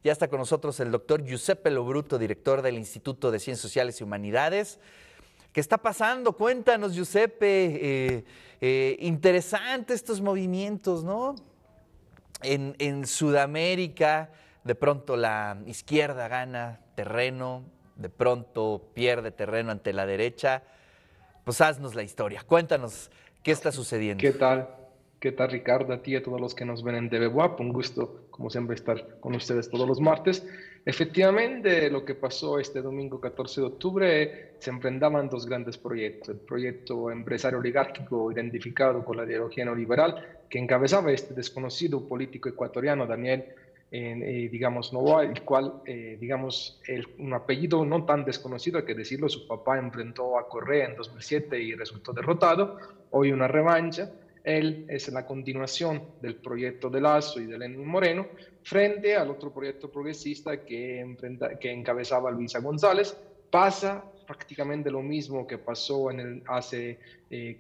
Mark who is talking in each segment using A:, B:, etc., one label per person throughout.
A: Ya está con nosotros el doctor Giuseppe Lo Bruto, director del Instituto de Ciencias Sociales y Humanidades. ¿Qué está pasando? Cuéntanos, Giuseppe. Interesantes estos movimientos, ¿no? En Sudamérica, de pronto la izquierda gana terreno, de pronto pierde terreno ante la derecha. Pues haznos la historia. Cuéntanos qué está sucediendo.
B: ¿Qué tal? ¿Qué tal, Ricardo? A ti y a todos los que nos ven en TV WAP. Un gusto, como siempre, estar con ustedes todos los martes. Efectivamente, lo que pasó este domingo 14 de octubre, se enfrentaban dos grandes proyectos. El proyecto empresario oligárquico identificado con la ideología neoliberal, que encabezaba este desconocido político ecuatoriano, Daniel digamos, Novoa, el cual, digamos, un apellido no tan desconocido, hay que decirlo, su papá enfrentó a Correa en 2007 y resultó derrotado, hoy una revancha. Él es la continuación del proyecto de Lazo y de Lenín Moreno, frente al otro proyecto progresista que encabezaba Luisa González. Pasa prácticamente lo mismo que pasó hace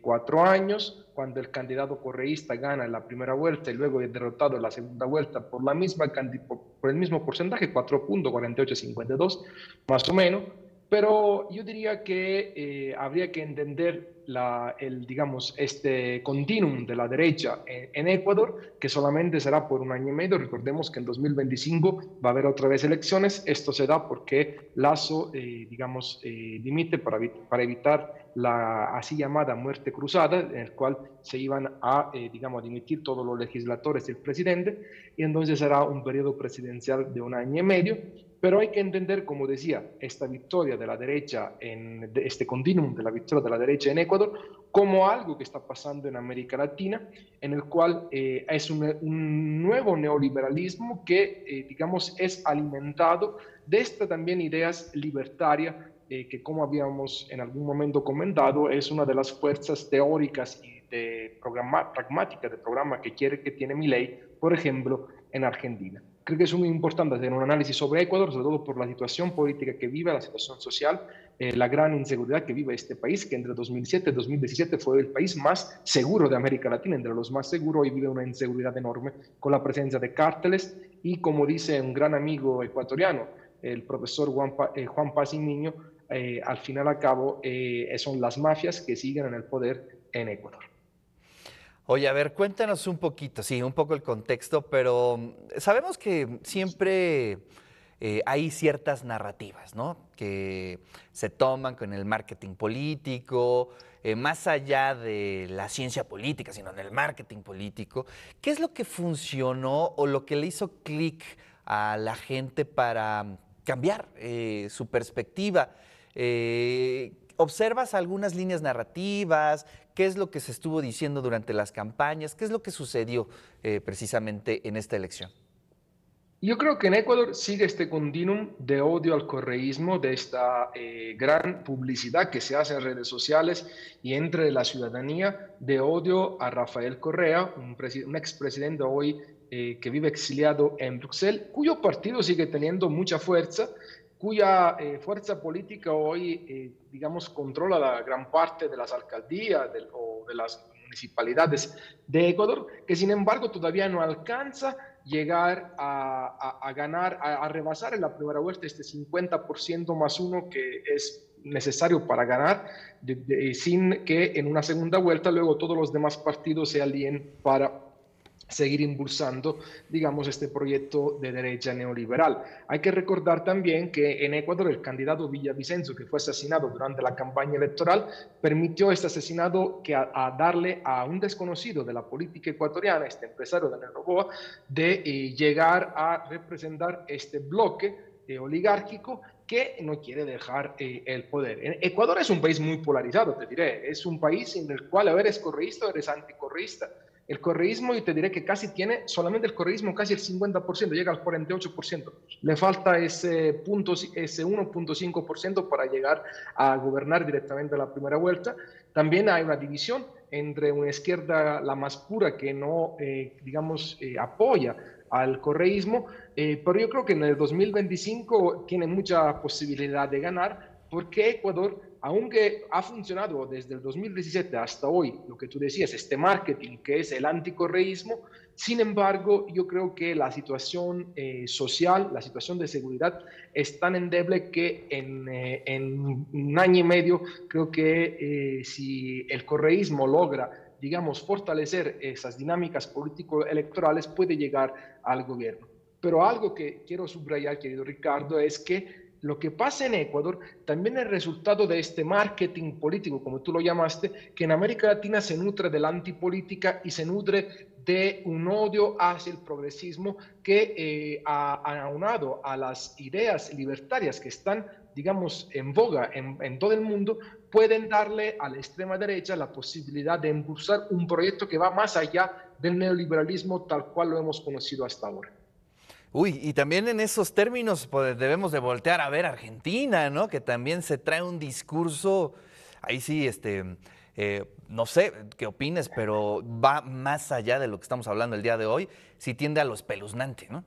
B: 4 años, cuando el candidato correísta gana en la primera vuelta y luego es derrotado en la segunda vuelta por el mismo porcentaje, 4.4852 más o menos. Pero yo diría que habría que entender digamos, este continuum de la derecha en Ecuador, que solamente será por un año y medio. Recordemos que en 2025 va a haber otra vez elecciones. Esto se da porque Lazo, digamos, dimite para evitar la así llamada muerte cruzada, en el cual se iban a, digamos, a dimitir todos los legisladores y el presidente, y entonces será un periodo presidencial de un año y medio. Pero hay que entender, como decía, esta victoria de la derecha, este continuum de la victoria de la derecha en Ecuador, como algo que está pasando en América Latina, en el cual es un nuevo neoliberalismo que, digamos, es alimentado de esta también ideas libertarias, que, como habíamos en algún momento comentado, es una de las fuerzas teóricas y pragmáticas de programa que tiene Milei, por ejemplo, en Argentina. Creo que es muy importante hacer un análisis sobre Ecuador, sobre todo por la situación política que vive, la situación social, la gran inseguridad que vive este país, que entre 2007 y 2017 fue el país más seguro de América Latina, entre los más seguros, y vive una inseguridad enorme con la presencia de cárteles y, como dice un gran amigo ecuatoriano, el profesor Juan Paz y Niño, al final a cabo son las mafias que siguen en el poder en Ecuador.
A: Oye, a ver, cuéntanos un poquito, sí, un poco el contexto, pero sabemos que siempre hay ciertas narrativas, ¿no? Que se toman con el marketing político, más allá de la ciencia política, sino en el marketing político. ¿Qué es lo que funcionó o lo que le hizo clic a la gente para cambiar su perspectiva? ¿Observas algunas líneas narrativas? ¿Qué es lo que se estuvo diciendo durante las campañas? ¿Qué es lo que sucedió precisamente en esta elección?
B: Yo creo que en Ecuador sigue este continuum de odio al correísmo, de esta gran publicidad que se hace en redes sociales y entre la ciudadanía, de odio a Rafael Correa, un expresidente hoy que vive exiliado en Bruselas, cuyo partido sigue teniendo mucha fuerza, cuya fuerza política hoy, digamos, controla la gran parte de las alcaldías o de las municipalidades de Ecuador, que sin embargo todavía no alcanza llegar a ganar, a rebasar en la primera vuelta este 50% más uno que es necesario para ganar, sin que en una segunda vuelta luego todos los demás partidos se alíen para seguir impulsando, digamos, este proyecto de derecha neoliberal. Hay que recordar también que en Ecuador el candidato Villavicencio, que fue asesinado durante la campaña electoral, permitió este asesinato a darle a un desconocido de la política ecuatoriana, este empresario Daniel Noboa, de llegar a representar este bloque oligárquico que no quiere dejar el poder. Ecuador es un país muy polarizado, te diré. Es un país en el cual o eres correísta o eres anticorreísta. El correísmo, y te diré que casi tiene, solamente el correísmo casi el 50%, llega al 48%. Le falta ese 1.5% para llegar a gobernar directamente a la primera vuelta. También hay una división entre una izquierda, la más pura, que no, digamos, apoya al correísmo, pero yo creo que en el 2025 tiene mucha posibilidad de ganar, porque Ecuador, aunque ha funcionado desde el 2017 hasta hoy, lo que tú decías, este marketing que es el anticorreísmo, sin embargo, yo creo que la situación social, la situación de seguridad es tan endeble que en un año y medio creo que si el correísmo logra, digamos, fortalecer esas dinámicas político-electorales, puede llegar al gobierno. Pero algo que quiero subrayar, querido Ricardo, es que lo que pasa en Ecuador también es resultado de este marketing político, como tú lo llamaste, que en América Latina se nutre de la antipolítica y se nutre de un odio hacia el progresismo que aunado a las ideas libertarias que están, digamos, en boga en todo el mundo, pueden darle a la extrema derecha la posibilidad de impulsar un proyecto que va más allá del neoliberalismo tal cual lo hemos conocido hasta ahora.
A: Uy, y también en esos términos pues, debemos de voltear a ver a Argentina, ¿no? Que también se trae un discurso, ahí sí, no sé qué opines, pero va más allá de lo que estamos hablando el día de hoy, sí tiende a lo espeluznante, ¿no?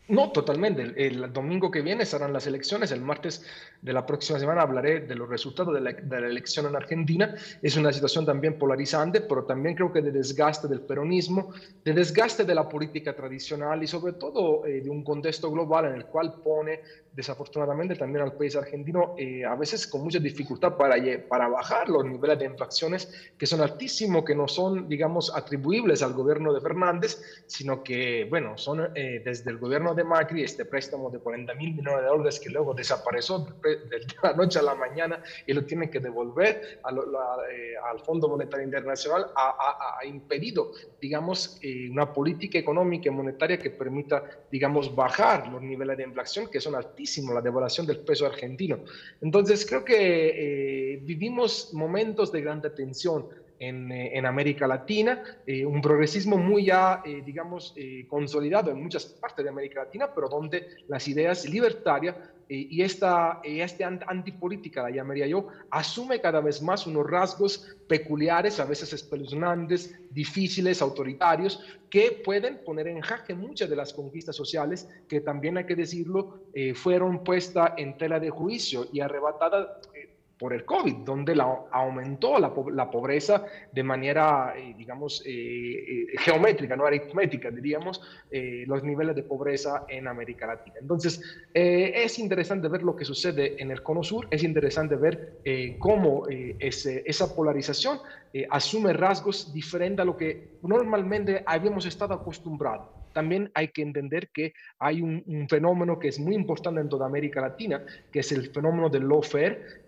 B: No, totalmente. El domingo que viene serán las elecciones. El martes de la próxima semana hablaré de los resultados de la elección en Argentina. Es una situación también polarizante, pero también creo que de desgaste del peronismo, de desgaste de la política tradicional y sobre todo de un contexto global en el cual pone desafortunadamente también al país argentino a veces con mucha dificultad para bajar los niveles de inflaciones que son altísimos, que no son, digamos, atribuibles al gobierno de Fernández, sino que, bueno, son desde el gobierno de Macri, este préstamo de 40.000 millones de dólares que luego desapareció de la noche a la mañana y lo tienen que devolver al Fondo Monetario Internacional, ha impedido, digamos, una política económica y monetaria que permita, digamos, bajar los niveles de inflación, que son altísimos, la devaluación del peso argentino. Entonces, creo que vivimos momentos de gran tensión en América Latina, un progresismo muy ya, digamos, consolidado en muchas partes de América Latina, pero donde las ideas libertarias y esta antipolítica, la llamaría yo, asume cada vez más unos rasgos peculiares, a veces espeluznantes, difíciles, autoritarios, que pueden poner en jaque muchas de las conquistas sociales que también hay que decirlo, fueron puestas en tela de juicio y arrebatadas por el COVID, donde aumentó la pobreza de manera, digamos, geométrica, no aritmética, diríamos, los niveles de pobreza en América Latina. Entonces, es interesante ver lo que sucede en el Cono Sur, es interesante ver cómo esa polarización asume rasgos diferentes a lo que normalmente habíamos estado acostumbrados. También hay que entender que hay un fenómeno que es muy importante en toda América Latina, que es el fenómeno del lawfare,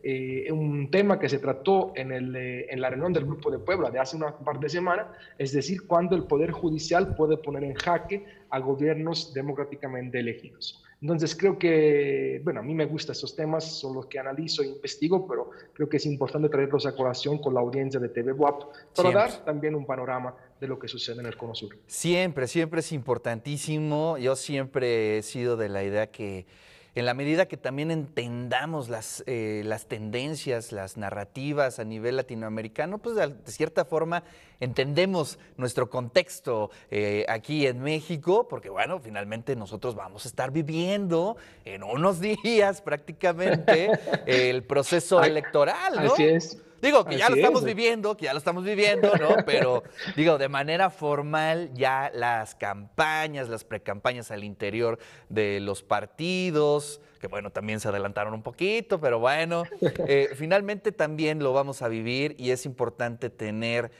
B: un tema que se trató en la reunión del Grupo de Puebla de hace un par de semanas, es decir, cuando el Poder Judicial puede poner en jaque a gobiernos democráticamente elegidos. Entonces creo que, bueno, a mí me gustan estos temas, son los que analizo e investigo, pero creo que es importante traerlos a colación con la audiencia de TV WAP para
A: Siempre.
B: dar también un panorama de lo que sucede en el Cono Sur.
A: Siempre, siempre es importantísimo. Yo siempre he sido de la idea que en la medida que también entendamos las tendencias, las narrativas a nivel latinoamericano, pues de cierta forma entendemos nuestro contexto aquí en México, porque bueno, finalmente nosotros vamos a estar viviendo en unos días prácticamente el proceso electoral,
B: Así
A: ¿no?
B: es,
A: Digo, que ya lo
B: así es.
A: estamos viviendo, que ya lo estamos viviendo, ¿no? Pero digo, de manera formal ya las campañas, las precampañas al interior de los partidos, que bueno, también se adelantaron un poquito, pero bueno, finalmente también lo vamos a vivir y es importante tener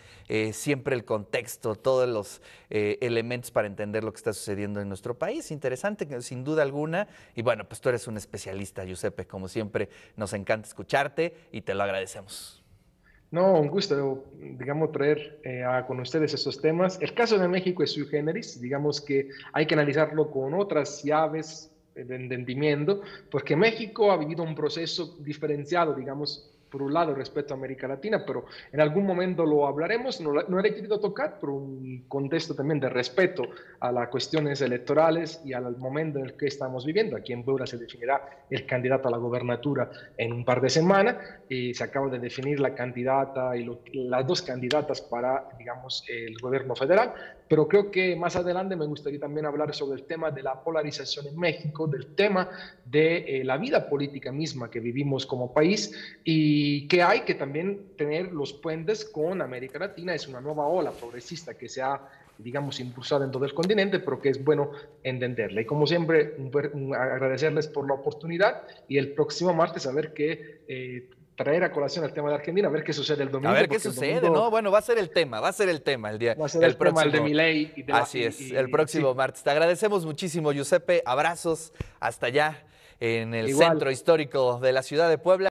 A: siempre el contexto, todos los elementos para entender lo que está sucediendo en nuestro país. Interesante, sin duda alguna. Y bueno, pues tú eres un especialista, Giuseppe, como siempre, nos encanta escucharte y te lo agradecemos.
B: No, un gusto, digamos, traer con ustedes estos temas. El caso de México es sui generis, digamos que hay que analizarlo con otras llaves de entendimiento, porque México ha vivido un proceso diferenciado, digamos, por un lado, respecto a América Latina, pero en algún momento lo hablaremos. No, no he querido tocar por un contexto también de respeto a las cuestiones electorales y al momento en el que estamos viviendo. Aquí en Puebla se definirá el candidato a la gobernatura en un par de semanas y se acaba de definir la candidata y las dos candidatas para, digamos, el gobierno federal. Pero creo que más adelante me gustaría también hablar sobre el tema de la polarización en México, del tema de la vida política misma que vivimos como país y que hay que también tener los puentes con América Latina. Es una nueva ola progresista que se ha, digamos, impulsado en todo el continente, pero que es bueno entenderla. Y como siempre, agradecerles por la oportunidad y el próximo martes a ver qué traer a colación el tema de Argentina, a ver qué sucede el
A: A
B: domingo.
A: ver qué sucede, ¿no? Bueno, va a ser el tema el día,
B: Va a ser
A: el
B: el tema, el de
A: próximo.
B: Milei.
A: Así es, el próximo
B: Sí,
A: martes. Te agradecemos muchísimo, Giuseppe. Abrazos hasta allá en el
B: igual.
A: centro histórico de la ciudad de Puebla.